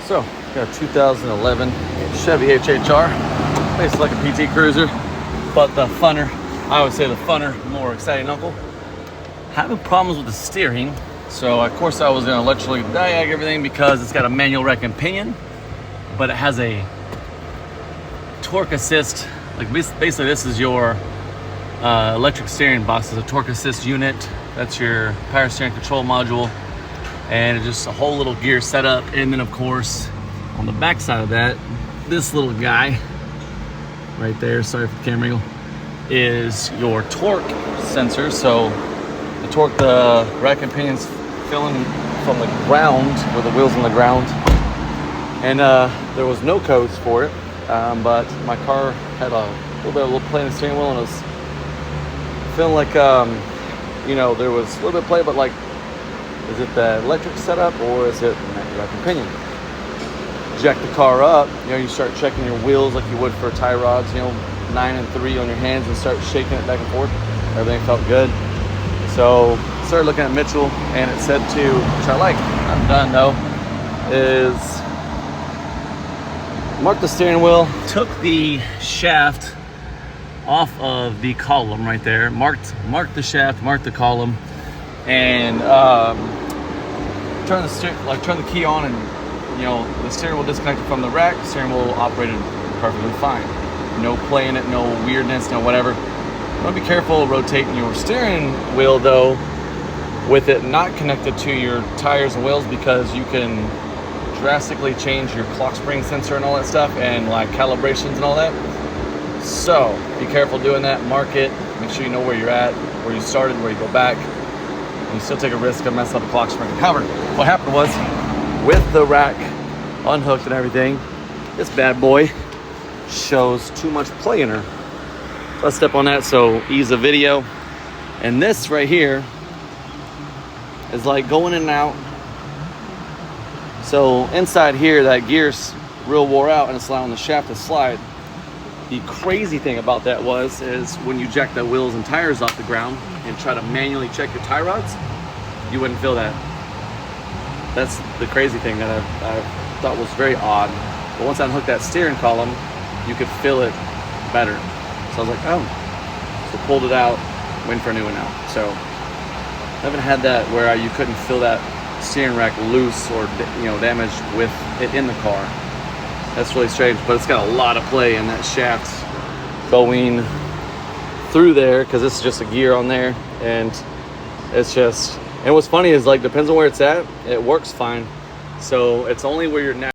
So, got a 2011 Chevy HHR, basically like a PT Cruiser, but the funner, I would say the funner, more exciting uncle. Having problems with the steering, so of course I was gonna electrically diag everything because it's got a manual rack and pinion, but it has a torque assist. Like basically this is your electric steering box. Is a torque assist unit. That's your power steering control module. And it's just a whole little gear setup. And then of course, on the back side of that, this little guy right there, sorry for the camera angle, is your torque sensor. So the torque, the rack and pinion's filling from the ground, where the wheel's on the ground. And there was no codes for it, but my car had a little play in the steering wheel, and it was feeling like, you know, there was a little bit of play, but like, is it the electric setup or is it the rack and pinion? Jack the car up, you know, you start checking your wheels like you would for tie rods, you know, 9 and 3 on your hands, and start shaking it back and forth. Everything felt good. So started looking at Mitchell, and it said to, which I like, I'm done though, is mark the steering wheel, took the shaft off of the column right there, marked the shaft, marked the column, and turn the key on, and you know, the steering wheel disconnected from the rack. The steering wheel operated perfectly fine. No play in it, no weirdness, no whatever. You want to be careful rotating your steering wheel though, with it not connected to your tires and wheels, because you can drastically change your clock spring sensor and all that stuff, and like calibrations and all that. So be careful doing that. Mark it, make sure you know where you're at, where you started, where you go back. You still take a risk of messing up the clock spring. However, what happened was, with the rack unhooked and everything, this bad boy shows too much play in her. Let's step on that, so ease the video. And this right here is like going in and out. So inside here, that gear's real wore out, and it's allowing the shaft to slide. The crazy thing about that is when you jack the wheels and tires off the ground and try to manually check your tie rods, you wouldn't feel that. That's the crazy thing that I thought was very odd. But once I unhooked that steering column, you could feel it better. So I was like, oh. So pulled it out, went for a new one now. So I haven't had that where you couldn't feel that steering rack loose or, you know, damaged with it in the car. That's really strange, but it's got a lot of play in that shaft going through there, because this is just a gear on there, and it's just, and what's funny is, like, depends on where it's at, it works fine. So it's only where you're now.